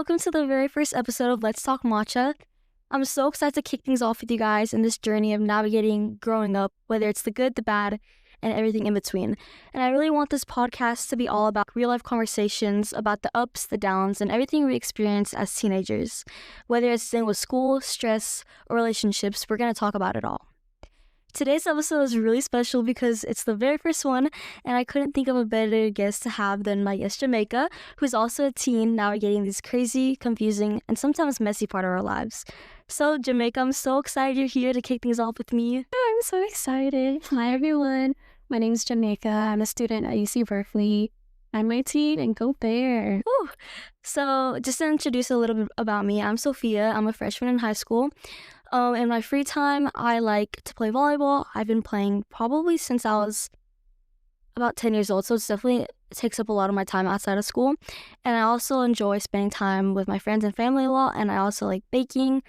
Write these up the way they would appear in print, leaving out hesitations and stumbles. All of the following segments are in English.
welcome to the very first episode of Let's Talk Matcha. I'm so excited to kick things off with you guys in this journey of navigating growing up, whether it's the good, the bad, and everything in between. And I really want this podcast to be all about real-life conversations about the ups, the downs, and everything we experience as teenagers. Whether it's dealing with school, stress, or relationships, we're going to talk about it all. Today's episode is really special because it's the very first one, and I couldn't think of a better guest to have than my guest Jamaica, who's also a teen navigating this crazy, confusing, and sometimes messy part of our lives. So, Jamaica, I'm so excited you're here to kick things off with me. I'm so excited. Hi, everyone. My name's Jamaica. I'm a student at UC Berkeley. I'm 18 and go Bear. Woo. So, just to introduce a little bit about me, I'm Sophia. I'm a freshman in high school. In my free time, I like to play volleyball. I've been playing probably since I was about 10 years old, so it definitely takes up a lot of my time outside of school. And I also enjoy spending time with my friends and family a lot, and I also like baking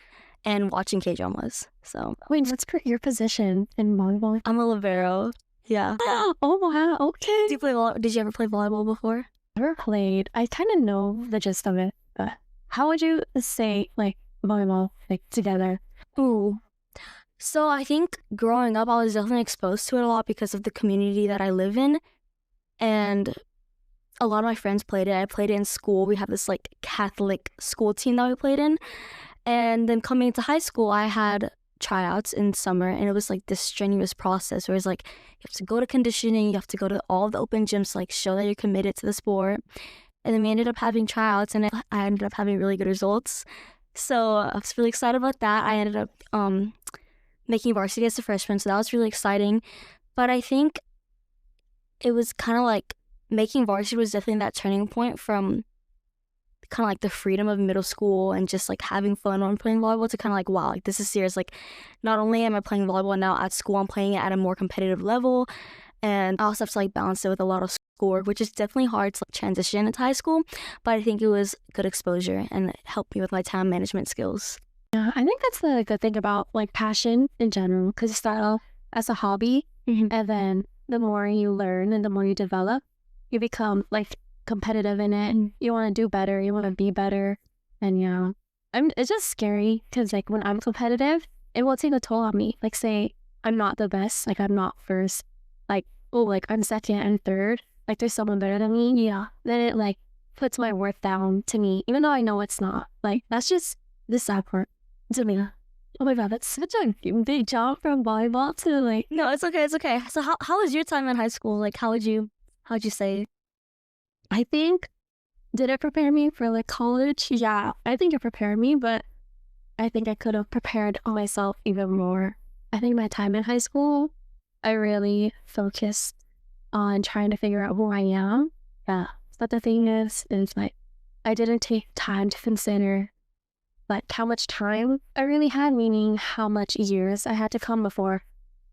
and watching K-dramas. So, Wait, what's your position in volleyball? I'm a libero. Yeah. Oh, wow. Okay. Did you ever play volleyball before? Never played. I kind of know the gist of it, but how would you say, like, volleyball, like, together? Ooh. So I think growing up, I was definitely exposed to it a lot because of the community that I live in. And a lot of my friends played it. I played it in school. We have this like Catholic school team that we played in. And then coming into high school, I had tryouts in summer. And it was like this strenuous process where it's like you have to go to conditioning. You have to go to all the open gyms to like show that you're committed to the sport. And then we ended up having tryouts and I ended up having really good results. So I was really excited about that. I ended up making varsity as a freshman, so that was really exciting. But I think it was kind of like making varsity was definitely that turning point from kind of like the freedom of middle school and just like having fun when playing volleyball to kind of like, wow, like this is serious. Like not only am I playing volleyball now at school, I'm playing it at a more competitive level. And I also have to like balance it with a lot of schoolwork, which is definitely hard to like, transition into high school. But I think it was good exposure and it helped me with my time management skills. Yeah, I think that's the good thing about like passion in general, because you start off as a hobby, and then the more you learn and the more you develop, you become like competitive in it. You want to do better, you want to be better, and yeah, it's just scary because like when I'm competitive, it will take a toll on me. Like say I'm not the best, like I'm not first, like oh like I'm second and third, like there's someone better than me. Yeah, then it like puts my worth down to me, even though I know it's not. Like that's just the sad part. Jamila. Oh my god, that's such a big jump from volleyball to like. No, it's okay. So how was your time in high school? Like how'd you say? I think, did it prepare me for like college? Yeah, I think it prepared me, but I think I could have prepared myself even more. I think my time in high school, I really focused on trying to figure out who I am. Yeah, but the thing is like, I didn't take time to consider like how much time I really had, meaning how much years I had to come before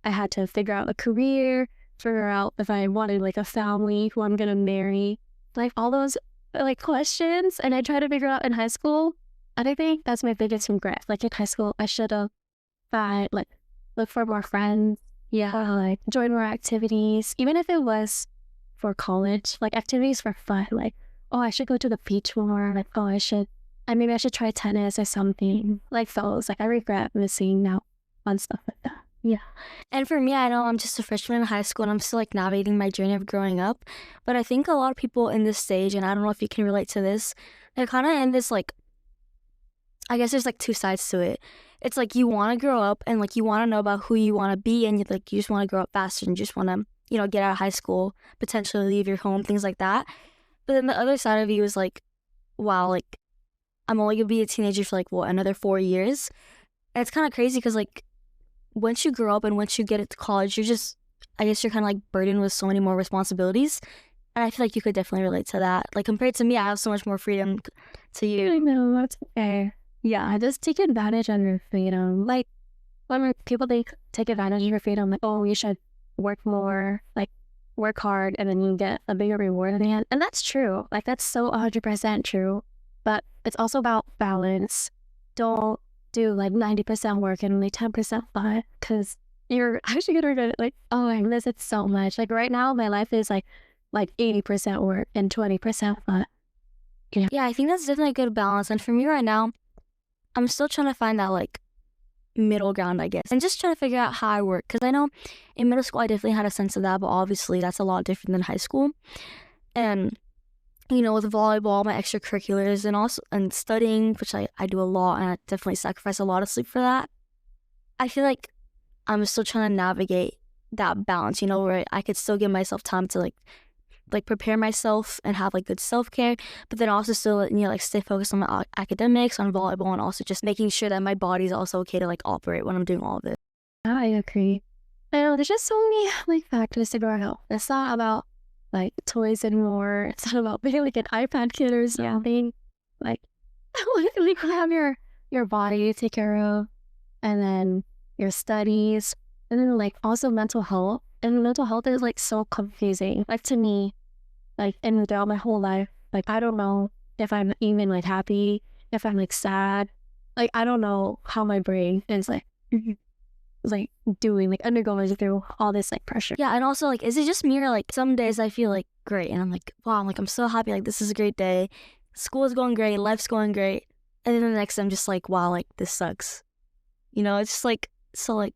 I had to figure out a career, figure out if I wanted like a family, who I'm gonna marry, like all those like questions. And I tried to figure out in high school. And I think that's my biggest regret. Like in high school, I should have like looked for more friends. Yeah, or like join more activities, even if it was for college, like activities for fun. Like, oh, I should go to the beach more. Like, oh, maybe I should try tennis or something. Like those. Like I regret missing out on stuff like that. Yeah. And for me, I know I'm just a freshman in high school and I'm still like navigating my journey of growing up. But I think a lot of people in this stage, and I don't know if you can relate to this, they're kind of in this like, I guess there's like two sides to it. It's like you want to grow up and like you want to know about who you want to be and you just want to grow up faster and you just want to, get out of high school, potentially leave your home, things like that. But then the other side of you is like, wow, like I'm only going to be a teenager for like, another 4 years. And it's kind of crazy because like once you grow up and once you get into college, I guess you're kind of like burdened with so many more responsibilities. And I feel like you could definitely relate to that. Like compared to me, I have so much more freedom to you. I know, that's okay. Yeah, just take advantage of your freedom. Like when people take advantage of your freedom, like, oh, you should work more, like work hard and then you get a bigger reward at the end. And that's true. Like that's so 100% true. But it's also about balance. Don't do like 90% work and only 10% fun, because you're actually gonna regret it. Like, oh, I miss it so much. Like right now, my life is like 80% work and 20% fun. Yeah, I think that's definitely a good balance. And for me right now, I'm still trying to find that like middle ground, I guess, and just trying to figure out how I work. Because I know in middle school I definitely had a sense of that, but obviously that's a lot different than high school. And with volleyball, my extracurriculars, and also and studying, which I do a lot, and I definitely sacrifice a lot of sleep for that. I feel like I'm still trying to navigate that balance, where I could still give myself time to like prepare myself and have like good self-care, but then also still like stay focused on my academics, on volleyball, and also just making sure that my body's also okay to like operate when I'm doing all of it. I agree. I know there's just so many like factors to growing up. It's not about like toys anymore. It's not about being like an iPad kid or something. Like you have your body to take care of, and then your studies, and then like also mental health. And mental health is like so confusing. Like to me, like throughout my whole life, like I don't know if I'm even like happy, if I'm like sad. Like I don't know how my brain is like doing, like undergoing through all this like pressure. Yeah, and also like, is it just me, or like some days I feel like great and I'm like, wow, I'm so happy, like this is a great day, school is going great, life's going great, and then the next I'm just like, wow, like this sucks. It's just like so like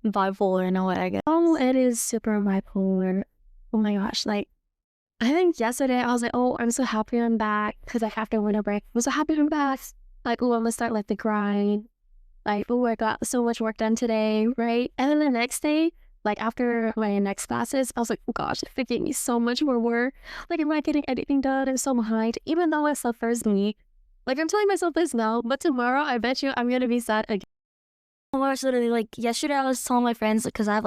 bipolar in a way, I guess. Oh, it is super bipolar. Oh my gosh, like I think yesterday I was like, oh, I'm so happy I'm back because I have to winter break. I'm so happy I'm back. Like, oh, I'm gonna start like the grind. Like, oh, I got so much work done today, right? And then the next day, like after my next classes, I was like, oh gosh, they gave me so much more work. Like, am I getting anything done? I'm so behind. Even though it's the first week, like I'm telling myself this now, but tomorrow I bet you I'm gonna be sad again. Oh my gosh, literally, like yesterday I was telling my friends, because I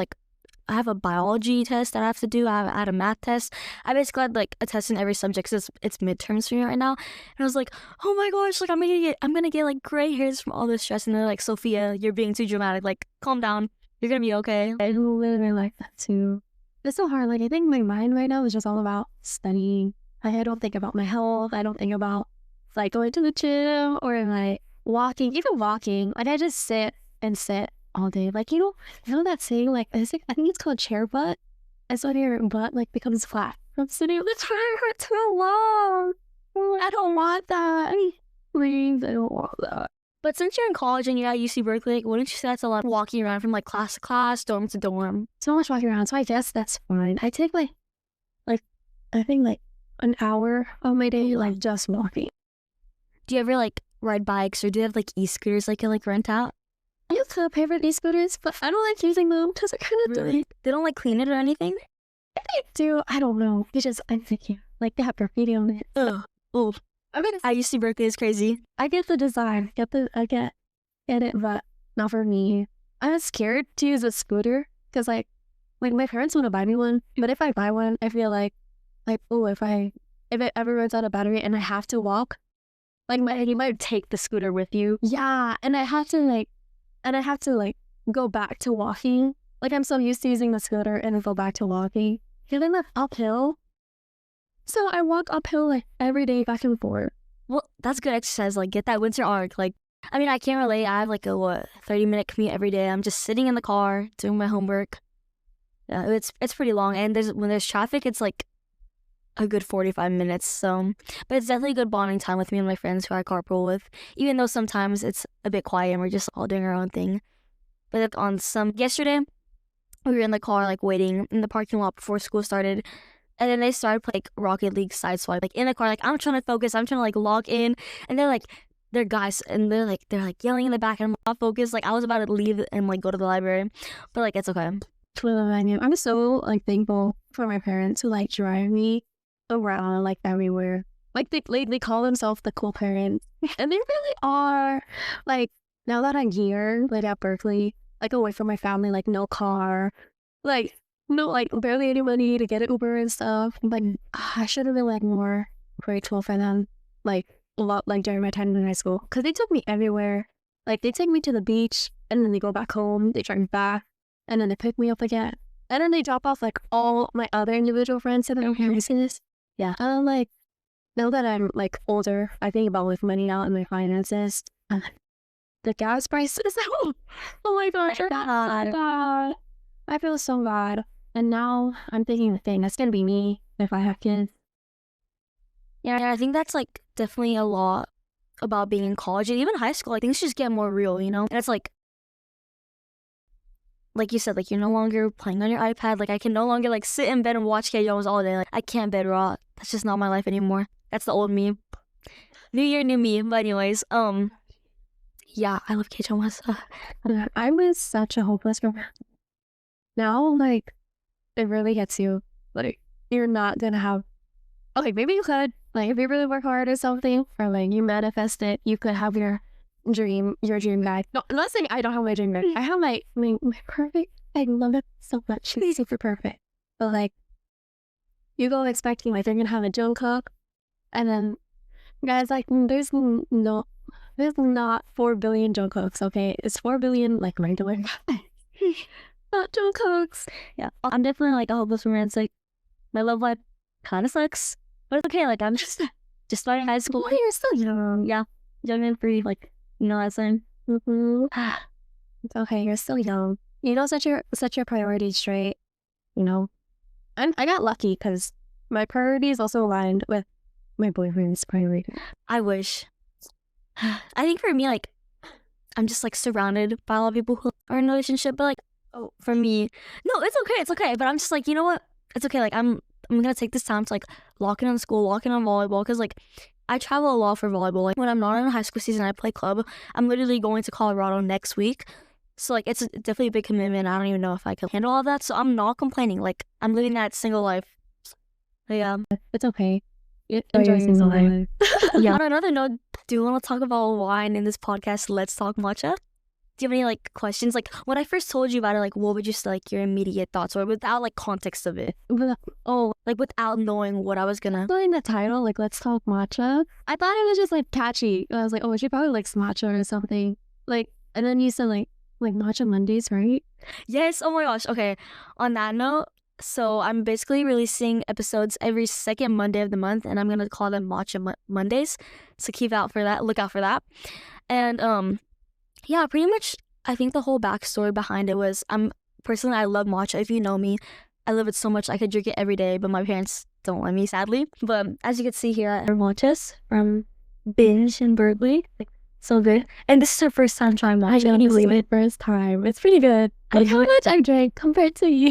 have a biology test that I have to do. I had a math test. I basically had like a test in every subject because it's midterms for me right now. And I was like, oh my gosh, like I'm gonna get like gray hairs from all this stress. And they're like, Sophia, you're being too dramatic. Like, calm down. You're gonna be okay. I literally like that too. It's so hard. Like I think my mind right now is just all about studying. I don't think about my health. I don't think about like going to the gym or like walking. Even walking, like I just sit all day. Like you know that saying, like I think it's called chair butt. It's when your butt like becomes flat from sitting on the chair for too long. I don't want that. Please, I don't want that. But since you're in college and you're at UC Berkeley, like, wouldn't you say that's a lot of walking around from like class to class, dorm to dorm? So much walking around. So I guess that's fine. I take like I think like an hour of my day like just walking. Do you ever like ride bikes, or do you have like e-scooters like you like rent out? I used to pay for e-scooters, but I don't like using them because they're kind of dirty. They don't like clean it or anything? If they do, I don't know. I'm thinking like they have graffiti on it. Ugh. Oh. I mean, at UC Berkeley is crazy. I get the design, I get it, but not for me. I'm scared to use a scooter because like my parents want to buy me one, but if I buy one, I feel like oh, if it ever runs out of battery and I have to walk, like you might take the scooter with you. Yeah, and I have to go back to walking. Like I'm so used to using the scooter and then go back to walking. Feeling like uphill. So I walk uphill like every day back and forth. Well, that's good exercise. Like get that winter arc. Like, I mean, I can't relate. I have like a 30-minute commute every day. I'm just sitting in the car doing my homework. It's pretty long. And when there's traffic, it's like a good 45 minutes. So, but it's definitely a good bonding time with me and my friends who I carpool with. Even though sometimes it's a bit quiet and we're just all doing our own thing. But yesterday, we were in the car like waiting in the parking lot before school started. And then they started playing like Rocket League Sideswipe, like in the car, like I'm trying to focus, I'm trying to like log in, and they're guys, and they're yelling in the back, and I'm not focused. Like I was about to leave and like go to the library, but like it's okay. I'm so like thankful for my parents who like drive me around like everywhere. Like they call themselves the cool parents, and they really are. Like now that I'm here, like at Berkeley, like away from my family, like no car, like. No, like barely any money to get an Uber and stuff. Like I should have been like more grateful for them, like a lot, like during my time in high school, because they took me everywhere. Like they take me to the beach, and then they go back home. They drive me back, and then they pick me up again, and then they drop off like all my other individual friends. And yeah, like now that I'm like older, I think about with money out and my finances. The gas prices. Oh my gosh, bad. I feel so bad. And now I'm thinking the thing that's gonna be me if I have kids. Yeah, I think that's like definitely a lot about being in college and even high school. Like things just get more real, you know? And it's like you said, like you're no longer playing on your iPad. Like I can no longer like sit in bed and watch K-dramas all day. Like I can't bed rot. That's just not my life anymore. That's the old me. New year, new me. But anyways, yeah, I love K-dramas. I was such a hopeless romantic. Now, like, it really gets you. Like, you're not gonna have. Okay, maybe you could. Like, if you really work hard or something, or like you manifest it, you could have your dream guy. No, I'm not saying I don't have my dream guy. I have my perfect. I love it so much. He's super perfect. But like, you go expecting like they're gonna have a Jungkook, and then guys like there's not 4 billion Jungkooks. Okay, it's 4 billion like regular guys, not Jungkooks. Yeah, I'm definitely like a hopeless romantic. My love life kind of sucks, but it's okay. Like I'm just starting high school. Well, you're still young. Yeah, young and free. Like you know that saying. It's okay. You're still young. You know, set your priorities straight. You know, and I got lucky because my priorities also aligned with my boyfriend's priorities. I wish. I think for me, like, I'm just like surrounded by a lot of people who are in a relationship, but like, oh, for me, no, it's okay. But I'm just like, you know what? It's okay. Like, I'm gonna take this time to like lock in on school, lock in on volleyball, because like I travel a lot for volleyball. Like when I'm not in a high school season, I play club. I'm literally going to Colorado next week. So like it's definitely a big commitment. I don't even know if I can handle all of that. So I'm not complaining. Like I'm living that single life. But yeah, it's okay. Enjoy single life. Yeah. On another note, do you want to talk about wine in this podcast? Let's talk matcha. Do you have any like questions? Like when I first told you about it, like what would you say like your immediate thoughts or without like context of it? Like without knowing what I was gonna. Knowing the title, like let's talk matcha. I thought it was just like catchy. I was like, oh, she probably likes matcha or something. Like, and then you said like matcha Mondays, right? Yes. Oh my gosh. Okay. On that note, so I'm basically releasing episodes every second Monday of the month, and I'm gonna call them Matcha Mondays. So look out for that. And yeah, pretty much. I think the whole backstory behind it was I love matcha. If you know me, I love it so much I could drink it every day, but my parents don't let me, sadly. But as you can see here, I have matchas from Binge in Berkeley. Like, so good. And this is her first time trying matcha. I can't believe it. First time. It's pretty good. Like how much I drank compared to you.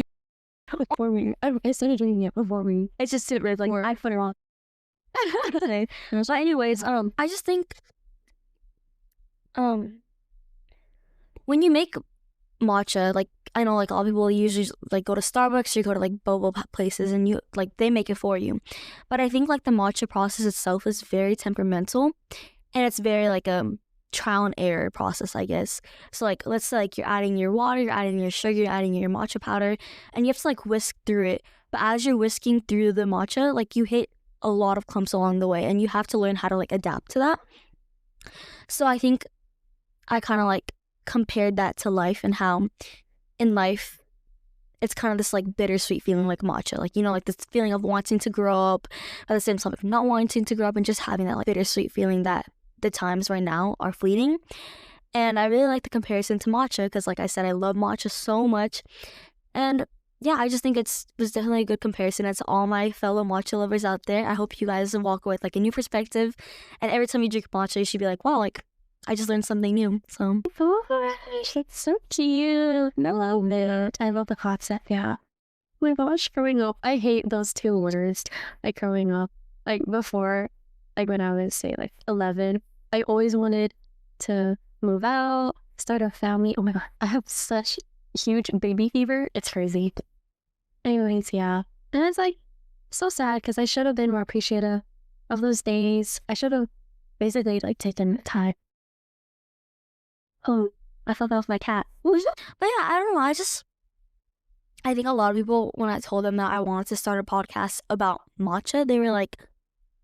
Before me. I started drinking it before me. It's just too like I put it on. So anyways, I just think when you make matcha, like I know like a lot of people usually like go to Starbucks or go to like boba places and you like they make it for you. But I think like the matcha process itself is very temperamental and it's very like trial and error process, I guess. So like let's say like you're adding your water, you're adding your sugar, you're adding your matcha powder, and you have to like whisk through it. But as you're whisking through the matcha, like you hit a lot of clumps along the way and you have to learn how to like adapt to that. So I think I kind of like compared that to life and how in life it's kind of this like bittersweet feeling like matcha, like you know, like this feeling of wanting to grow up at the same time like not wanting to grow up and just having that like bittersweet feeling that the times right now are fleeting. And I really like the comparison to matcha because like I said, I love matcha so much. And yeah, I just think was definitely a good comparison. And to all my fellow matcha lovers out there, I hope you guys walk away with like a new perspective, and every time you drink matcha you should be like, wow, like I just learned something new. So it's so cute. I love it. I love the concept. Yeah. Oh my gosh, growing up, I hate those two words. Like growing up, like before, like when I was say like 11, I always wanted to move out, start a family. Oh my god, I have such huge baby fever. It's crazy. Anyways, yeah, and it's like so sad because I should have been more appreciative of those days. I should have basically like taken time. Oh, I thought that was my cat. But yeah, I don't know. I think a lot of people, when I told them that I wanted to start a podcast about matcha, they were like,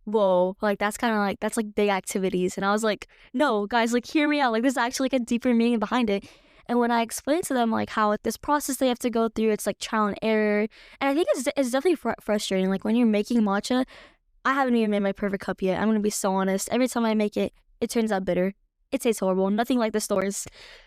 whoa, like that's kind of like, that's like big activities. And I was like, no, guys, like hear me out. Like there's actually like a deeper meaning behind it. And when I explained to them like how this process they have to go through, it's like trial and error. And I think it's definitely frustrating. Like when you're making matcha, I haven't even made my perfect cup yet. I'm going to be so honest. Every time I make it, it turns out bitter. it tastes horrible. Nothing like the stores.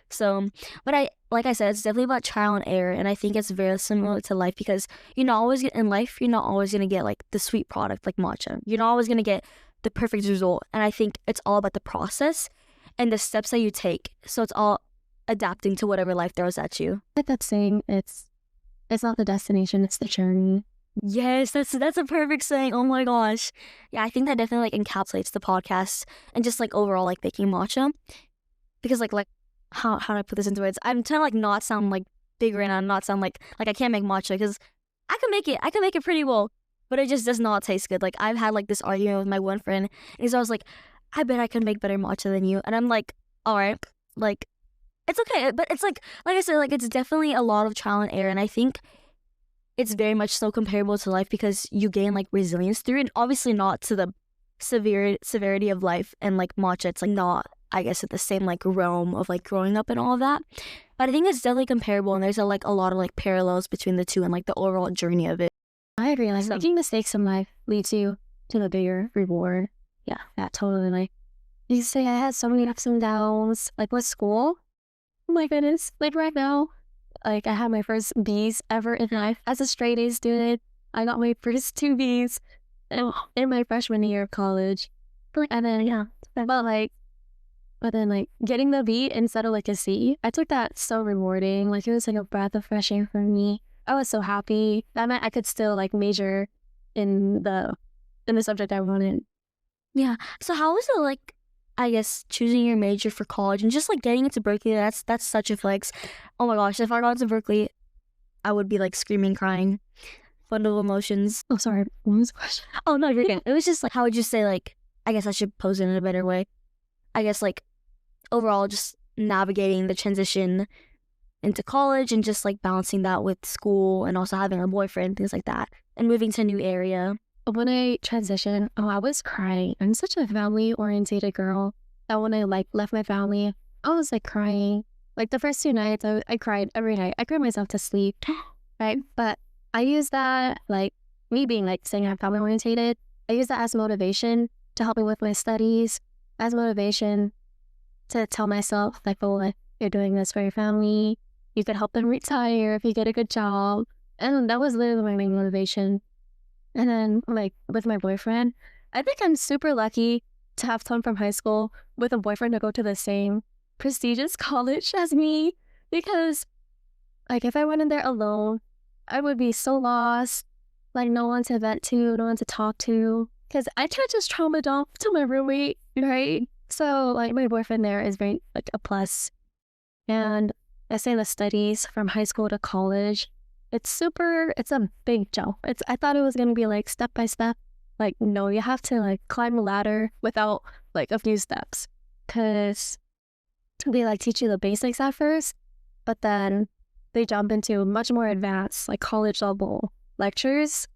So, but like I said, it's definitely about trial and error, and I think it's very similar to life because in life, you're not always gonna get like the sweet product like matcha. You're not always gonna get the perfect result, and I think it's all about the process and the steps that you take. So it's all adapting to whatever life throws at you. Like that saying, it's not the destination, it's the journey. Yes, that's a perfect saying. Oh my gosh. Yeah, I think that definitely like encapsulates the podcast and just like overall like making matcha. Because like how do I put this into words? I'm trying to like not sound like bigger and not sound like I can't make matcha because I can make it pretty well, but it just does not taste good. Like I've had like this argument with my one friend and he's always like, I bet I can make better matcha than you. And I'm like, all right, like it's okay. But it's like I said, like it's definitely a lot of trial and error. And I think it's very much so comparable to life because you gain like resilience through it. And obviously not to the severity of life and like matcha. It's like not, I guess, at the same like realm of like growing up and all of that. But I think it's definitely comparable and there's a lot of like parallels between the two and like the overall journey of it. I agree. Like making mistakes in life leads you to the bigger reward. Yeah, that totally. Like you say, I had so many ups and downs. Like with school, oh my goodness. Like right now, like I had my first B's ever in life as a straight A student. I got my first 2 B's in my freshman year of college. And then but then like getting the B instead of like a C, I took that so rewarding. Like it was like a breath of fresh air for me. I was so happy. That meant I could still like major in the subject I wanted. Yeah. So how was it like, I guess, choosing your major for college and just like getting into Berkeley? That's such a flex. Oh my gosh, if I got into Berkeley, I would be like screaming, crying, bundle of emotions. Oh, sorry. What was the question? Oh no, you're good. It was just like, how would you say like, I guess I should pose it in a better way. I guess like overall just navigating the transition into college and just like balancing that with school and also having a boyfriend, things like that, and moving to a new area. When I transitioned, I was crying. I'm such a family-orientated girl that when I like left my family, I was like crying. Like the first 2 nights, I cried every night. I cried myself to sleep, right? But I use that, like me being like saying I'm family-orientated, I use that as motivation to help me with my studies, as motivation to tell myself like, oh, like, you're doing this for your family. You could help them retire if you get a good job. And that was literally my main motivation. And then, like, with my boyfriend, I think I'm super lucky to have someone from high school with a boyfriend to go to the same prestigious college as me. Because, like, if I went in there alone, I would be so lost. Like, no one to vent to, no one to talk to. Because I can't just trauma dump to my roommate, right? So, like, my boyfriend there is very, like, a plus. And I say the studies from high school to college, it's a big jump. I thought it was going to be like step by step. Like, no, you have to like climb a ladder without like a few steps. Cause they like teach you the basics at first, but then they jump into much more advanced, like college level lectures.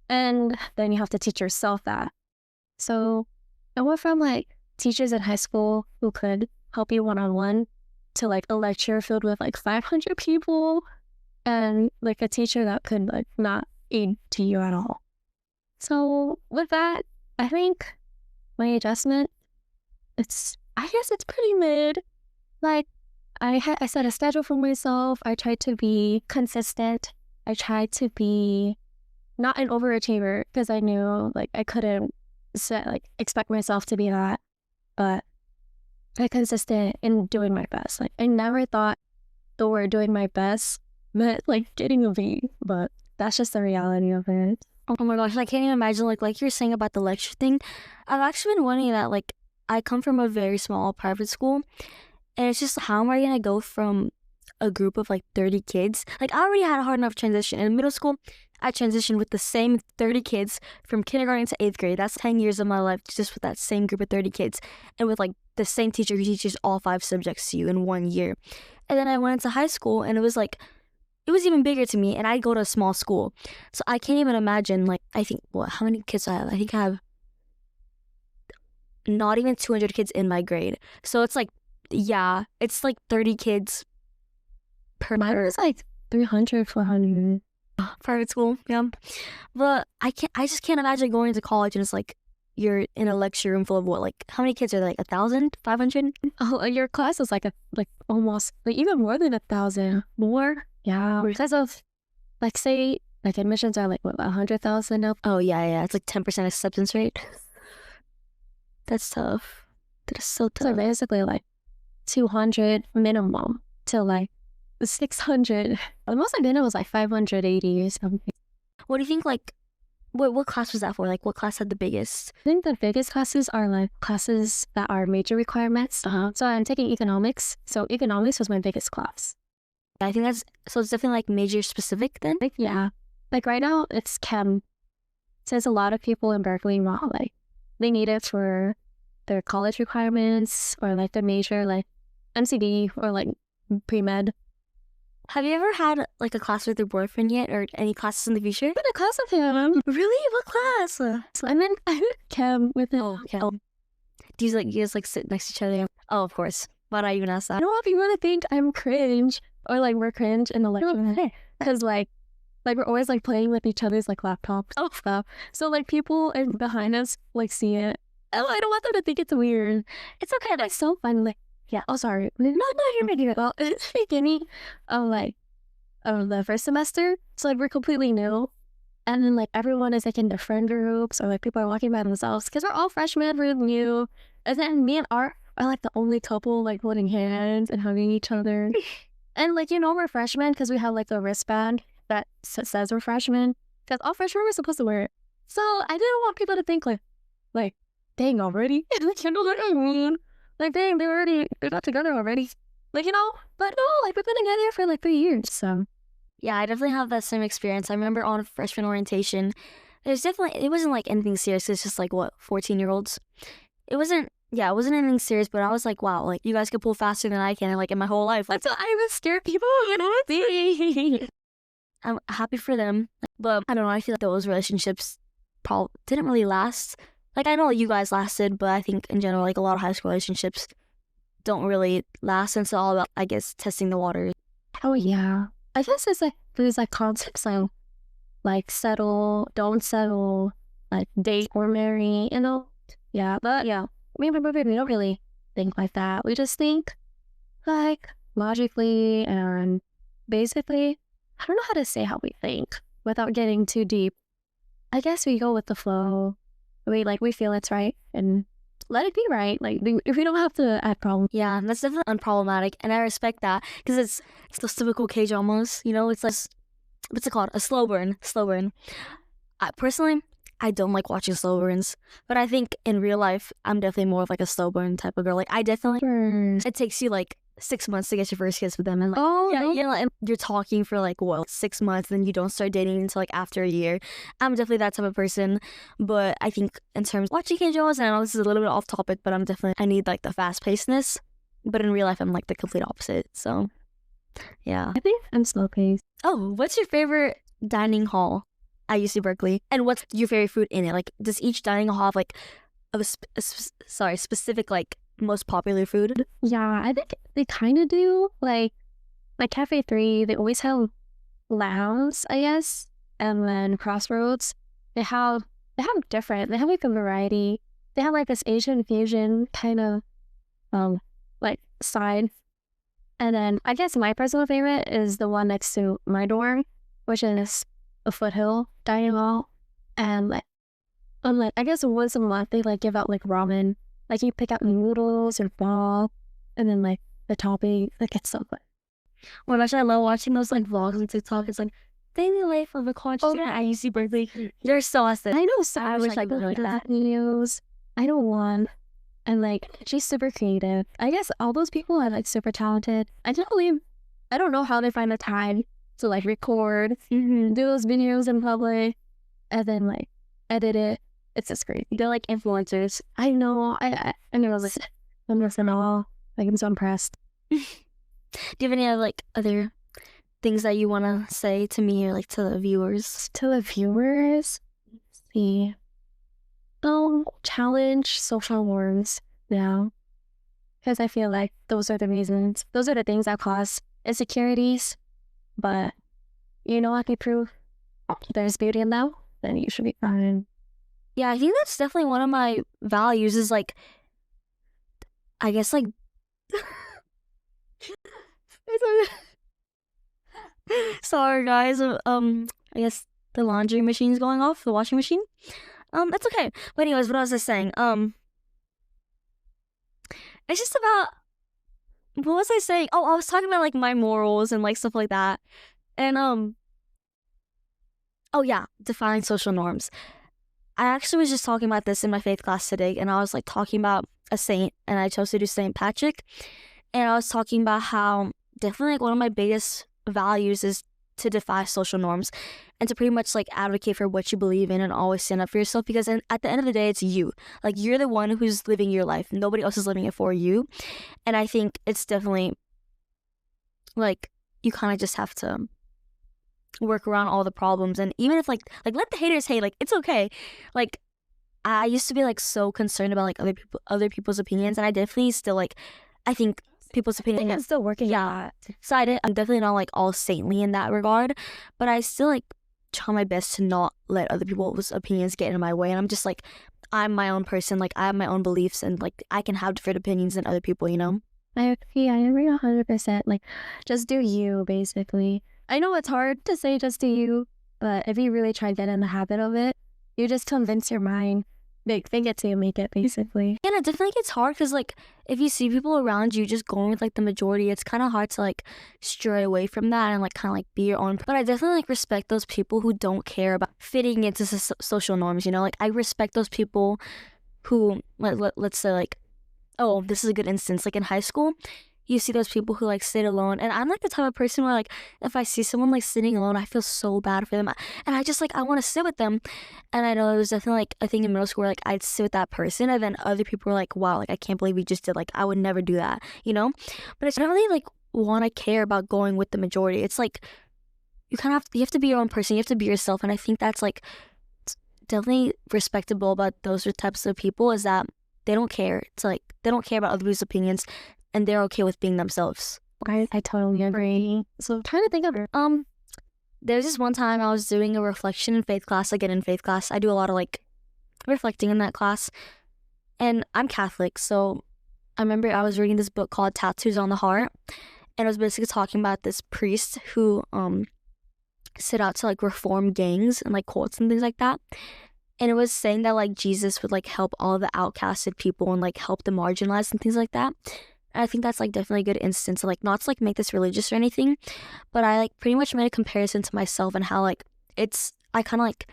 And then you have to teach yourself that. So I went from like teachers in high school who could help you one-on-one to like a lecture filled with like 500 people. And like a teacher that could like not aid to you at all. So with that, I think my adjustment, I guess it's pretty mid. Like I set a schedule for myself. I tried to be consistent. I tried to be not an overachiever because I knew like I couldn't expect myself to be that, but I consistent in doing my best. Like I never thought the word doing my best meant like getting a B, but that's just the reality of it. Oh my gosh, I can't even imagine like you're saying about the lecture thing. I've actually been wondering that. Like I come from a very small private school, and it's just how am I gonna go from a group of like 30 kids? Like I already had a hard enough transition in middle school. I transitioned with the same 30 kids from kindergarten to 8th grade. That's 10 years of my life just with that same group of 30 kids, and with like the same teacher who teaches all 5 subjects to you in 1 year. And then I went into high school, and it was even bigger to me, and I go to a small school. So I can't even imagine, like, I think, how many kids do I have? I think I have not even 200 kids in my grade. So it's like, yeah, it's like 30 kids per. Mine was like 300, 400. Private school, yeah. But I just can't imagine going to college and it's like, you're in a lecture room full of what, like, how many kids are there? Like 1,000, 500? Oh, your class is like almost like even more than 1,000. More? Yeah. Because of like say like admissions are like what 100,000 now. Oh yeah, it's like 10% acceptance rate. That's tough. That is so So tough. basically like 200 minimum to like 600. The most I've been in was like 580 or something. What do you think, like, what class was that for? Like, what class had the biggest? I think the biggest classes are like classes that are major requirements. So I'm taking economics. So economics was my biggest class. I think that's, so it's definitely like major specific then? Like, yeah. Like right now it's chem. Since a lot of people in Berkeley want like they need it for their college requirements or like their major like MCD or like pre-med. Have you ever had like a class with your boyfriend yet, or any classes in the future? I'm in a class with him. Really? What class? So I'm in chem with him. Oh, okay. Do you guys like sit next to each other? Oh, of course. Why not even ask that? I don't know if you want to think I'm cringe or like we're cringe in the lecture because like we're always like playing with each other's like laptops and stuff. So like people behind us like see it. Oh, I don't want them to think it's weird. It's okay. That's so fun. Like, yeah. Oh, sorry. No, you're making it. Well, it's the beginning of like of the first semester. So like we're completely new, and then like everyone is like in their friend groups or like people are walking by themselves because we're all freshmen, we're new, and then me and Art are like the only couple like holding hands and hugging each other. And like we're freshmen because we have like a wristband that says we're freshmen because all freshmen were supposed to wear it. So I didn't want people to think like dang already. Like dang they got together already. Like but no, like we've been together for like 3 years. So yeah, I definitely have that same experience. I remember on freshman orientation, it wasn't like anything serious. It's just like, what, 14-year-olds? It wasn't anything serious, but I was like, wow, like you guys could pull faster than I can, like in my whole life. Like, so I was scared people, I'm happy for them, but I don't know, I feel like those relationships probably didn't really last. Like, I know you guys lasted, but I think in general, like a lot of high school relationships don't really last, and it's all about, I guess, testing the waters. oh yeah. I guess it's like there's like concepts like settle, don't settle, like date or marry, Yeah, but yeah, me and my brother, we don't really think like that. We just think like logically and basically. I don't know how to say how we think without getting too deep. I guess we go with the flow. We feel it's right and let it be right. Like if we don't have to add problems. Yeah, that's definitely unproblematic, and I respect that because it's those typical K dramas. It's like, what's it called? A slow burn. Personally, I don't like watching slow burns, but I think in real life, I'm definitely more of like a slow burn type of girl. Like I definitely, it takes you like 6 months to get your first kiss with them, and like, and you're talking for like 6 months, then you don't start dating until like after a year. I'm definitely that type of person, but I think in terms of watching K-dramas, and I know this is a little bit off topic, but I need like the fast pacedness, but in real life, I'm like the complete opposite. So yeah, I think I'm slow paced. Oh, what's your favorite dining hall at UC Berkeley, and what's your favorite food in it? Like, does each dining hall have like specific like most popular food? Yeah, I think they kind of do. Like Cafe 3, they always have lambs, I guess, and then Crossroads, they have different. They have like a variety. They have like this Asian fusion kind of like side, and then I guess my personal favorite is the one next to my dorm, which is a Foothill dining hall, and like I guess once a month they like give out like ramen. Like you pick out noodles or ball, and then like the topping, like it's so good. Oh my gosh, I love watching those like vlogs on TikTok. It's like daily life of a college student at UC Berkeley. They're so awesome. I know, so I wish I could like that videos. I don't want, and like she's super creative. I guess all those people are like super talented. I don't know how they find the time to like record, do those videos in public, and then like edit it. It's just crazy. They're like influencers. I know. I never was like, I'm just in awe. Like I'm so impressed. Do you have any other things that you want to say to me or like to the viewers? To the viewers, let's see. Challenge social norms now, because I feel like those are the reasons. Those are the things that cause insecurities. But if you prove there's beauty in them, then you should be fine. Yeah, I think that's definitely one of my values is like, I guess like, sorry guys, I guess the laundry machine's going off, the washing machine. That's okay. But anyways, what was I saying? It's just about, what was I saying? Oh, I was talking about like my morals and like stuff like that. And oh yeah, defining social norms. I actually was just talking about this in my faith class today, and I was like talking about a saint, and I chose to do Saint Patrick. And I was talking about how definitely like one of my biggest values is to defy social norms and to pretty much like advocate for what you believe in and always stand up for yourself, because at the end of the day, it's you. Like, you're the one who's living your life. Nobody else is living it for you. And I think it's definitely like you kind of just have to work around all the problems. And even if like let the haters hate, like it's okay. Like, I used to be like so concerned about like other people's opinions, and I definitely still like, I think people's I think I'm opinions. still working Yeah. on that. So I'm definitely not like all saintly in that regard, but I still like try my best to not let other people's opinions get in my way. And I'm just like, I'm my own person. Like, I have my own beliefs, and like I can have different opinions than other people, you know? I agree 100%. Like, just do you, basically. I know it's hard to say just do you, but if you really try to get in the habit of it, you just convince your mind. They get to make it, basically. And it definitely gets hard because like if you see people around you just going with like the majority, it's kind of hard to like stray away from that and like kind of like be your own. But I definitely like respect those people who don't care about fitting into social norms, you know? Like, I respect those people who let's say like, oh, this is a good instance, like in high school, you see those people who like sit alone, and I'm like the type of person where like if I see someone like sitting alone, I feel so bad for them, and I just like I want to sit with them. And I know it was definitely like a thing in middle school where like I'd sit with that person, and then other people were like, wow, like I can't believe we just did, like I would never do that, you know? But it's not really like want to care about going with the majority. It's like you kind of you have to be your own person, you have to be yourself. And I think that's like definitely respectable about those types of people, is that they don't care. It's like they don't care about other people's opinions, and they're okay with being themselves. I totally agree. So I'm trying to think of it. There's this one time I was doing a reflection in faith class. Again, in faith class, I do a lot of like reflecting in that class. And I'm Catholic, so I remember I was reading this book called Tattoos on the Heart, and it was basically talking about this priest who set out to like reform gangs and like cults and things like that. And it was saying that like Jesus would like help all the outcasted people and like help the marginalized and things like that. And I think that's like definitely a good instance of like, not to like make this religious or anything, but I like pretty much made a comparison to myself and how like I kind of like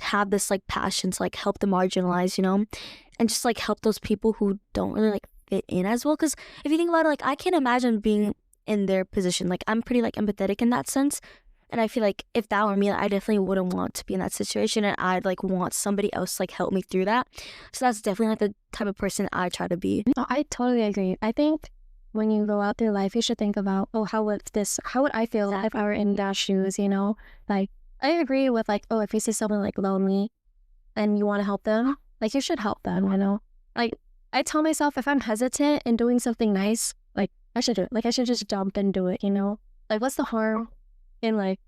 have this like passion to like help the marginalized, you know, and just like help those people who don't really like fit in as well. Because if you think about it, like I can't imagine being in their position. Like, I'm pretty like empathetic in that sense. And I feel like if that were me, I definitely wouldn't want to be in that situation, and I'd like want somebody else to like help me through that. So that's definitely like the type of person I try to be. No, I totally agree. I think when you go out through life, you should think about, oh, how would I feel if I were in their shoes, you know? Like, I agree with like, oh, if you see someone like lonely and you want to help them, like you should help them, you know? Like, I tell myself if I'm hesitant in doing something nice, like I should do it. Like, I should just jump and do it, you know? Like, what's the harm in like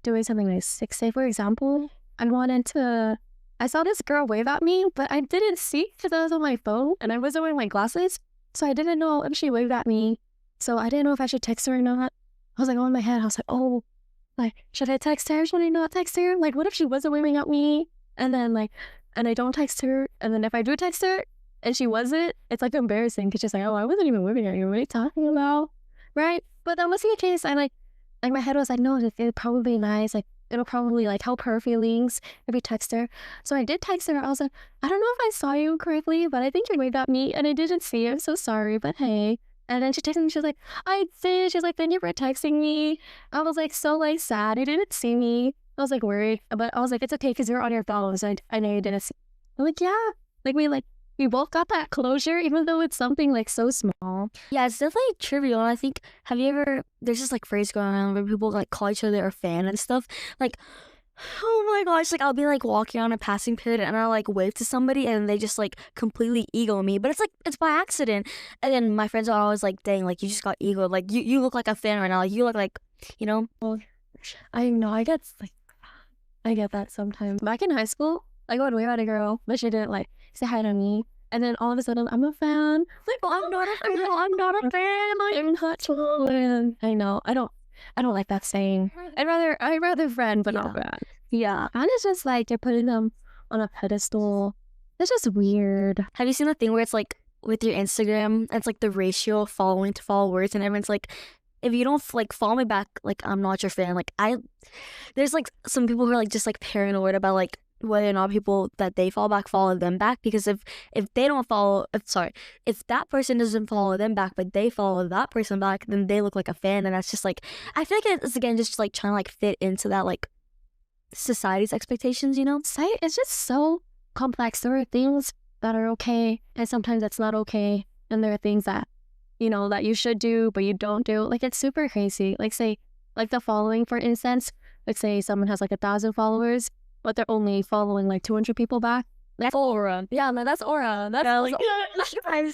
doing something nice? Like, say for example, I saw this girl wave at me, but I didn't see because I was on my phone and I wasn't wearing my glasses, so I didn't know if she waved at me. So I didn't know if I should text her or not. I was like, in my head, I was like, oh, like, should I text her? Should I not text her? Like, what if she wasn't waving at me? And then like, and I don't text her, and then if I do text her and she wasn't, it's like embarrassing because she's like, oh, I wasn't even waving at you. What are you talking about? Right? But that wasn't the case. I like my head was like, no, it'd probably be nice. Like, it'll probably like help her feelings if we text her. So I did text her. I was like, I don't know if I saw you correctly, but I think you waved at me and I didn't see you. I'm so sorry, but hey. And then she texted me. She was like, I did. She's like, thank you for texting me. I was like, so like sad. You didn't see me. I was like worried, but I was like, it's okay because you're on your phone. So I know you didn't see. I'm like, yeah. Like we both got that closure, even though it's something like so small. Yeah, it's definitely trivial. I think, there's this like phrase going around where people like call each other a fan and stuff. Like, oh my gosh, like I'll be like walking on a passing period and I'll like wave to somebody and they just like completely ego me. But it's like, it's by accident. And then my friends are always like, dang, like you just got ego. Like you look like a fan right now. Like you look like, you know? Well, I know, I get that sometimes. Back in high school, Like, I would wave at a girl, but she didn't, like, say hi to me. And then all of a sudden, I'm a fan. Like, oh, I'm not a fan. I'm not a fan. Like, I'm not a fan. I know. I don't like that saying. I'd rather friend, but not fan. Yeah. And it's just like they're putting them on a pedestal. It's just weird. Have you seen the thing where it's like with your Instagram, it's like the ratio of following to followers, and everyone's like, if you don't like follow me back, like I'm not your fan. Like there's like some people who are like just like paranoid about like whether or not people that they follow back follow them back, because if they don't follow, if that person doesn't follow them back but they follow that person back, then they look like a fan, and that's just like, I feel like it's again just like trying to like fit into that like society's expectations, you know? It's just so complex. There are things that are okay, and sometimes that's not okay, and there are things that, you know, that you should do but you don't do. Like, it's super crazy. Like, say, like the following, for instance. Like, say someone has like 1,000 followers, but they're only following like 200 people back. That's aura. Yeah, man, that's aura. That's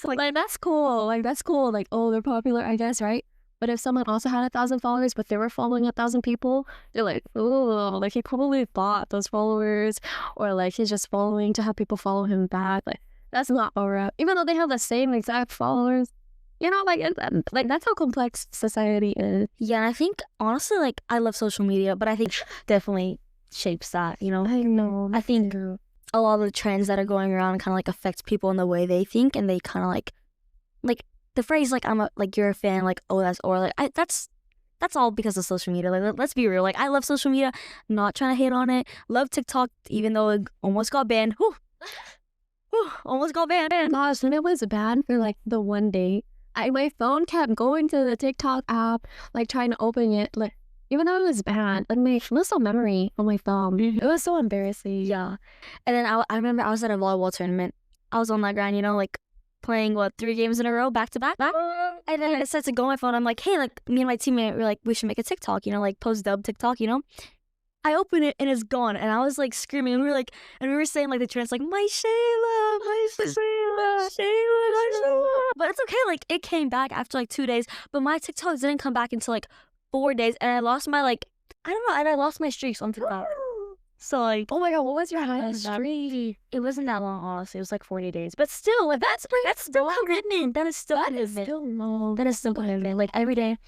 like that's cool. Like, that's cool. Like, oh, they're popular, I guess, right? But if someone also had 1,000 followers, but they were following 1,000 people, they're like, oh, like he probably bought those followers, or like he's just following to have people follow him back. Like, that's not aura. Even though they have the same exact followers, you know, like that's how complex society is. Yeah, and I think honestly, like, I love social media, but I think definitely shapes that, you know? I know. I think a lot of the trends that are going around kind of like affect people in the way they think, and they kind of like the phrase like you're a fan, like, oh, that's, or like that's all because of social media. Like, let's be real. Like, I love social media, not trying to hate on it. Love TikTok, even though it almost got banned. Almost got banned. Gosh, and it was bad for like the one day. My phone kept going to the TikTok app, like trying to open it, like even though it was bad. Like, my muscle memory on my phone, it was so embarrassing. Yeah, and then I remember I was at a volleyball tournament. I was on that ground, you know, like playing 3 games in a row, back to back. And then I decided to go on my phone. I'm like, hey, like me and my teammate were like, we should make a TikTok, you know, like post dub TikTok, you know. I open it and it's gone, and I was like screaming, and we were saying like the trends, like my Shayla, Shayla. But it's okay, like it came back after like 2 days, but my TikTok didn't come back until like 4 days, and I lost my I don't know, and I lost my streaks on TikTok. So like, oh my god, what was your highest streak? It wasn't that long, honestly. It was like 40 days, but still, like, that's still commitment. That is still commitment. That is still commitment. Like, every day,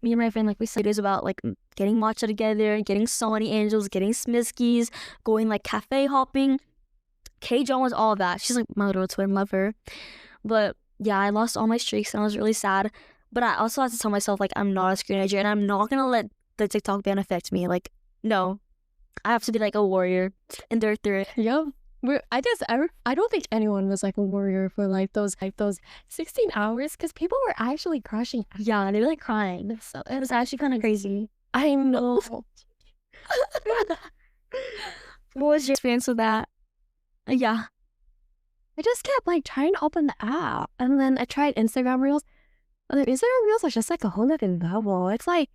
me and my friend, like, we say days about like getting matcha together, getting so many angels, getting smiskies, going like cafe hopping. K-John was all of that. She's like my little twin, love her. But yeah, I lost all my streaks and I was really sad. But I also had to tell myself, like, I'm not a screenager, and I'm not gonna let the TikTok ban affect me. Like, no, I have to be like a warrior, endure through it. Yep. I don't think anyone was like a warrior for like those 16 hours, because people were actually crushing. Yeah, they were like crying. So it was actually kind of crazy. I know. What was your experience with that? Yeah. I just kept like trying to open the app, and then I tried Instagram Reels. And then Instagram Reels are just like a whole other level. It's like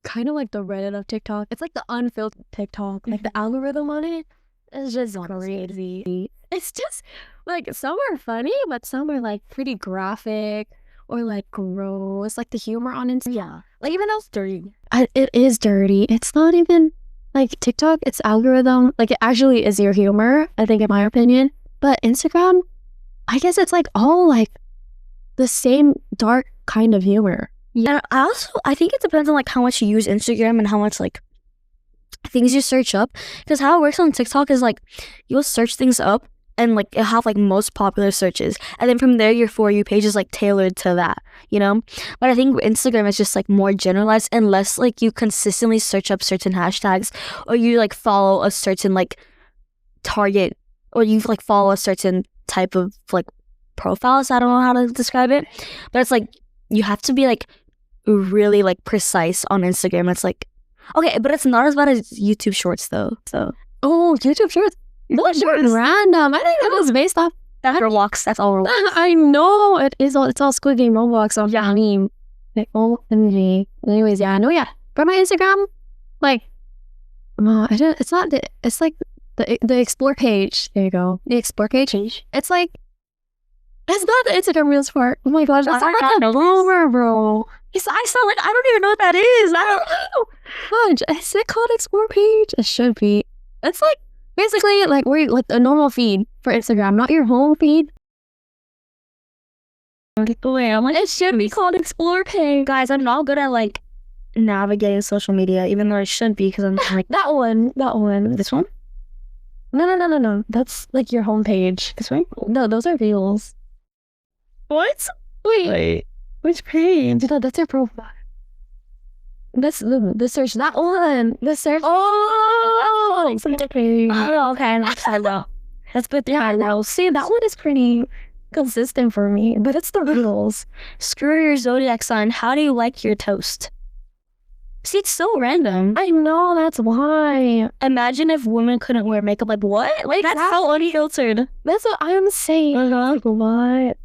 kind of like the Reddit of TikTok. It's like the unfiltered TikTok. Like, the algorithm on it is just crazy. It's just like, some are funny, but some are like pretty graphic or like gross. Like the humor on Instagram. Yeah. Like, even though it's dirty. It is dirty. It's not even like TikTok. It's algorithm. Like, it actually is your humor, I think, in my opinion. But Instagram, I guess it's like all like the same dark kind of humor. Yeah, I think it depends on like how much you use Instagram and how much like things you search up. Because how it works on TikTok is like you'll search things up and like it'll have like most popular searches, and then from there your For You page is like tailored to that, you know. But I think Instagram is just like more generalized, unless like you consistently search up certain hashtags, or you like follow a certain like target, or you like follow a certain type of like profiles. I don't know how to describe it, but it's like you have to be like really like precise on Instagram. It's like, okay, but it's not as bad as YouTube Shorts though. So YouTube Shorts, those are random. I think it was based off that's Roblox. That's all Roblox. I know it is. It's all Squid Game, Roblox. So yeah, I mean, like, OMG. Anyways, yeah, I know. Yeah, for my Instagram, like, it's not. It's like the explore page. There you go. The explore page. It's like, it's not the Instagram Reels part. Oh my gosh, that's like a bloomer, bro. I sound like I don't even know what that is. I don't know. Fudge, is it called explore page? It should be. It's like basically like where like a normal feed for Instagram, not your home feed. Wait, I'm like, It should be called Explore page. guys, I'm not good at like navigating social media, even though I should be, because I'm like That one. this one. No. That's like your homepage. This one. No, those are reels. What? Wait. Which page? No, that's your profile. That's the search. That one. The search. Oh, Okay. oh, okay. That's fine though. That's good. Yeah, no. See, that one is pretty consistent for me, but it's the reels. Screw your zodiac sign. How do you like your toast? See, it's so random. I know, that's why. Imagine if women couldn't wear makeup. Like what? Like that's so unfiltered. That's what I'm saying. Like, what?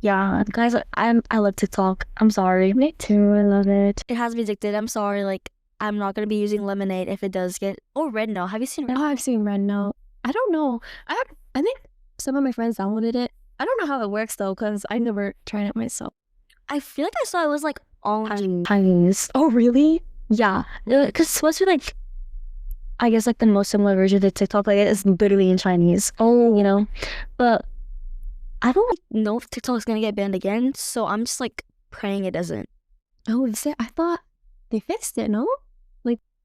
Yeah, guys, I love TikTok. I'm sorry. Me too. I love it. It has me addicted. I'm sorry. Like I'm not gonna be using lemonade if it does get. Oh, Red Note. Have you seen Red? Oh, I've seen Red Note. I don't know. I think some of my friends downloaded it. I don't know how it works though, because I never tried it myself. I feel like I saw it was like all Chinese. Oh, really? Yeah, because it's supposed to be like, I guess like the most similar version of TikTok. Like it's literally in Chinese. Oh, You know, but I don't know if TikTok is gonna get banned again. So I'm just like praying it doesn't. oh, I thought they fixed it. No,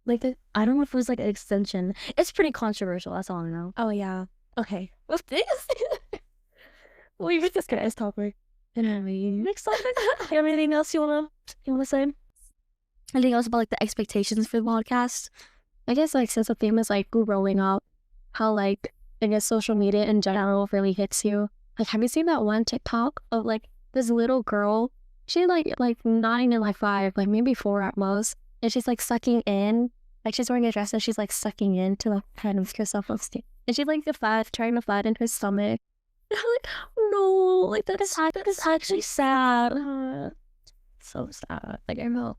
like the. I don't know if it was like an extension. It's pretty controversial. That's all I know. Oh yeah. Okay. What's this? Leave this guy's topic. Next topic. You have anything else you wanna say? Anything else about like the expectations for the podcast? I guess like since the theme is like growing up, how like I guess social media in general really hits you. Like, have you seen that one TikTok of like this little girl? She like not even like 5, like maybe 4 at most, and she's like sucking in. Like she's wearing a dress and she's like sucking in to like kind of herself up stage. And she's like trying to flatten her stomach. And I'm like, no, like that is actually sad. So sad. Like I know.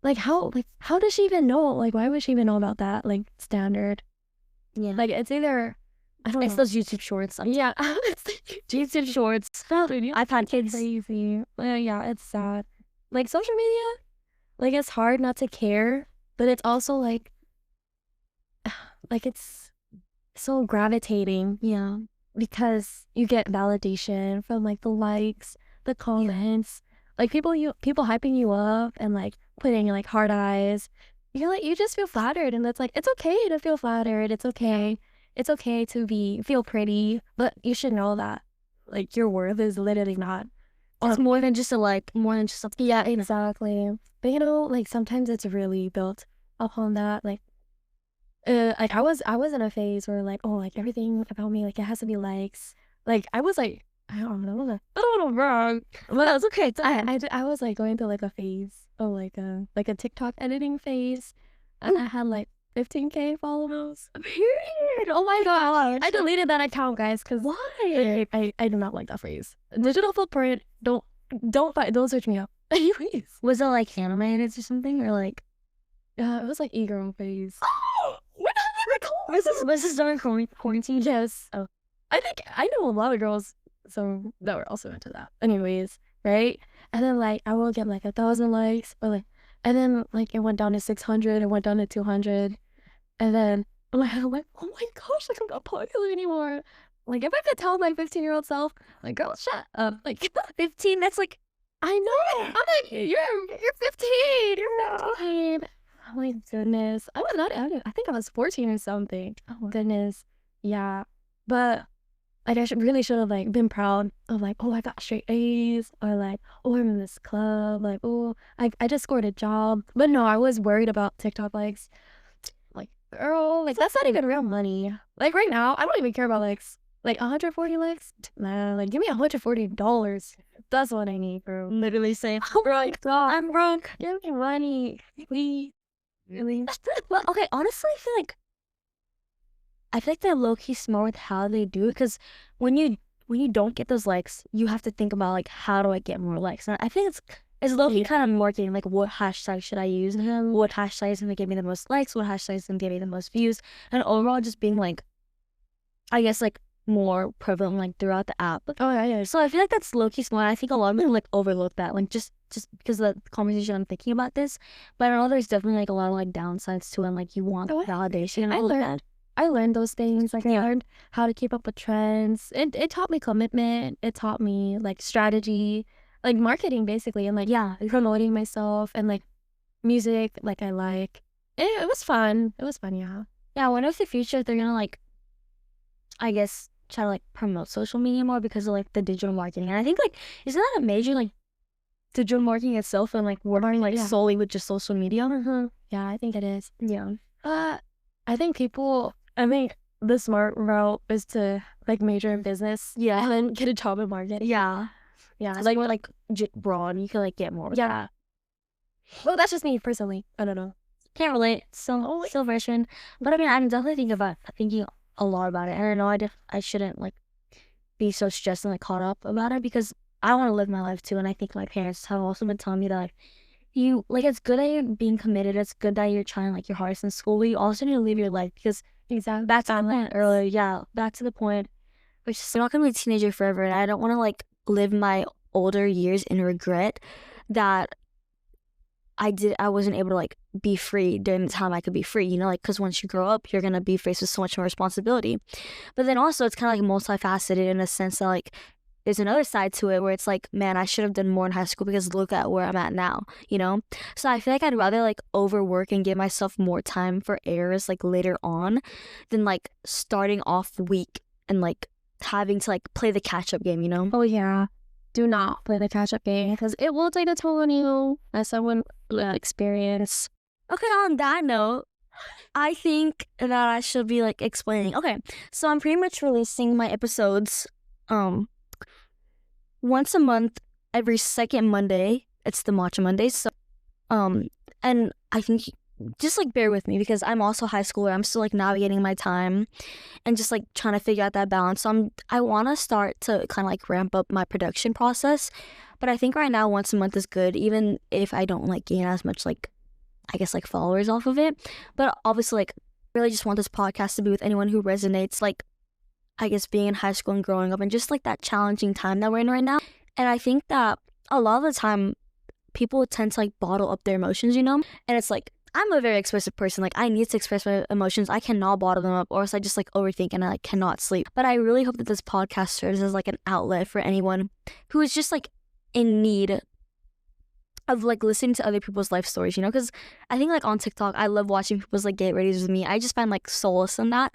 Like how does she even know? Like why would she even know about that? Like standard. Yeah, Like it's either I don't it's know. those YouTube shorts. Yeah. YouTube shorts. I've had kids. Crazy. Yeah, it's sad. Like social media, like it's hard not to care, but it's also like it's so gravitating Yeah. because you get validation from like the likes, the comments, like people hyping you up and like putting like heart eyes. You're like you just feel flattered, and it's like it's okay to feel flattered. It's okay. It's okay to feel pretty, but you should know that like your worth is literally not. It's more than just a like, more than just something. Yeah, exactly. But like sometimes it's really built upon that. Like I was in a phase where like, oh, like everything about me, like it has to be likes. Like I was like, I don't know wrong, but that's okay. I was like going through like a phase of like a TikTok editing phase, and I had like 15K followers. Period. Oh my gosh. I deleted that account, guys, because Why? I do not like that phrase. Digital footprint. Don't search me up. Anyways. Was it like animated or something, or like? It was like e-girl phase. Was this during quarantine? Yes. Oh. I think I know a lot of girls so that were also into that. Anyways, right? And then like I will get like 1,000 likes, or like, and then like it went down to 600, it went down to 200, and then I'm like, oh my gosh, like I'm not popular anymore. Like if I could tell my 15-year-old self, like girl, shut up. Like 15. That's like. I know. I'm like, you're 15. You're 15. Oh my goodness. I was not. I think I was 14 or something. Oh goodness. Yeah. But like I really should have like been proud of like, oh, I got straight A's, or like, oh, I'm in this club, like, oh, I just scored a job. But no, I was worried about TikTok likes. Like, girl, like that's not even real money. Like right now, I don't even care about likes. Like 140 likes? Nah, like give me $140. That's what I need, bro. Literally saying, Oh my god, I'm broke. give me money, please. Really? Well, okay, honestly, I feel like they're low-key smart with how they do it, because when you don't get those likes, you have to think about like, how do I get more likes? And I think it's low-key kind of marketing, like what hashtag should I use? What hashtag is gonna give me the most likes? What hashtag is gonna give me the most views? And overall just being like, I guess like more prevalent like throughout the app. Oh yeah. So I feel like that's low-key smart. I think a lot of people like overlook that, like just because of the conversation I'm thinking about this. But I know there's definitely like a lot of like downsides to it, and like you want validation and all of that. I learned those things. Like I learned how to keep up with trends. It taught me commitment. It taught me like strategy, like marketing basically, and like promoting myself and like music. Like I like. It was fun. It was fun. Yeah. Yeah, I wonder if the future they're gonna like, I guess, try to like promote social media more because of like the digital marketing. And I think like, isn't that a major like digital marketing itself and like working like solely with just social media? Yeah, I think it is. Yeah. I think the smart route is to like major in business. Yeah. And then get a job in marketing. Yeah. Yeah. It's like more like broad. You can like get more. Yeah. Well, that's just me personally. I don't know. Can't relate. Still freshman. But I mean, I'm definitely thinking a lot about it. And I know I shouldn't like be so stressed and like caught up about it because I want to live my life too. And I think my parents have also been telling me that like, you like, it's good that you're being committed. It's good that you're trying like your hardest in school, but you also need to live your life because back to the point earlier. Yeah, back to the point. Which is, I'm not gonna be a teenager forever, and I don't want to like live my older years in regret that I wasn't able to like be free during the time I could be free, you know, like because once you grow up, you're gonna be faced with so much more responsibility. But then also it's kind of like multifaceted in a sense that like there's another side to it where it's like, man, I should have done more in high school because look at where I'm at now, you know? So I feel like I'd rather like overwork and give myself more time for errors like later on than like starting off weak and like having to like play the catch-up game, you know? Oh yeah. Do not play the catch-up game because it will take a toll on you as someone experience. Okay, on that note, I think that I should be like explaining. Okay, so I'm pretty much releasing my episodes once a month, every second Monday. It's the Matcha Mondays. So and I think just like bear with me because I'm also a high schooler. I'm still like navigating my time and just like trying to figure out that balance. So I want to start to kind of like ramp up my production process, but I think right now once a month is good, even if I don't like gain as much like, I guess, like followers off of it. But obviously like really just want this podcast to be with anyone who resonates, like I guess being in high school and growing up and just like that challenging time that we're in right now. And I think that a lot of the time people tend to like bottle up their emotions, you know? And it's like, I'm a very expressive person. Like I need to express my emotions. I cannot bottle them up or else I just like overthink and I like cannot sleep. But I really hope that this podcast serves as like an outlet for anyone who is just like in need of like listening to other people's life stories, you know? Because I think like on TikTok, I love watching people's like get readies with me. I just find like solace in that.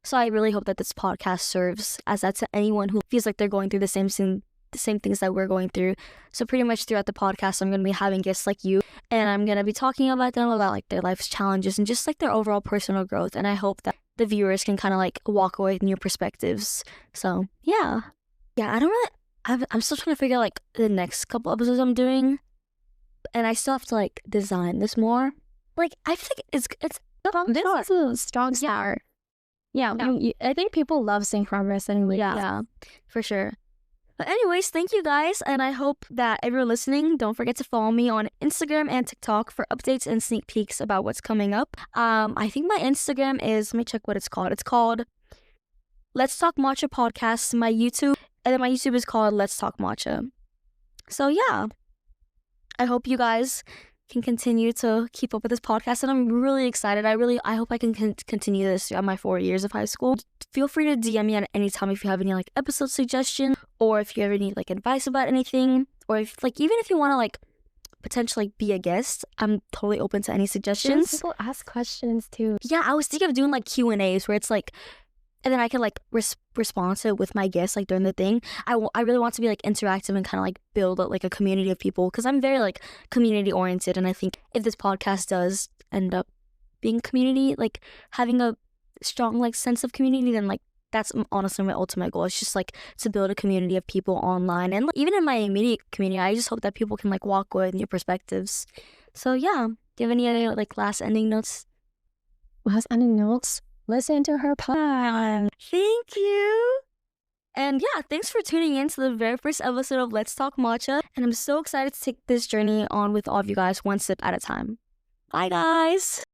So I really hope that this podcast serves as that to anyone who feels like they're going through the same things that we're going through. So pretty much throughout the podcast, I'm going to be having guests like you, and I'm going to be talking about them, about like their life's challenges and just like their overall personal growth. And I hope that the viewers can kind of like walk away with new perspectives. So yeah, I don't really, I'm still trying to figure out like the next couple episodes I'm doing, and I still have to like design this more. Like I think it's this is a strong start. Yeah. I think people love seeing progress anyway. Yeah, for sure. But anyways, thank you guys, and I hope that everyone listening, don't forget to follow me on Instagram and TikTok for updates and sneak peeks about what's coming up. I think my Instagram is, let me check what it's called. It's called Let's Talk Matcha Podcast. My YouTube is called Let's Talk Matcha. So yeah, I hope you guys can continue to keep up with this podcast, and I'm really excited. I hope I can continue this throughout my 4 years of high school. Feel free to DM me at any time if you have any like episode suggestions, or if you ever need like advice about anything, or if like even if you want to like potentially like, be a guest, I'm totally open to any suggestions. People ask questions too. Yeah, I was thinking of doing like Q&As where it's like, and then I can like respond to it with my guests like during the thing. I really want to be like interactive and kind of like build like a community of people because I'm very like community oriented, and I think if this podcast does end up being community, like having a strong like sense of community, then like that's honestly my ultimate goal. It's just like to build a community of people online, and like, even in my immediate community, I just hope that people can like walk away with new perspectives. So yeah, do you have any other like last ending notes? Listen to her podcast. Thank you. And yeah, thanks for tuning in to the very first episode of Let's Talk Matcha. And I'm so excited to take this journey on with all of you guys one sip at a time. Bye, guys.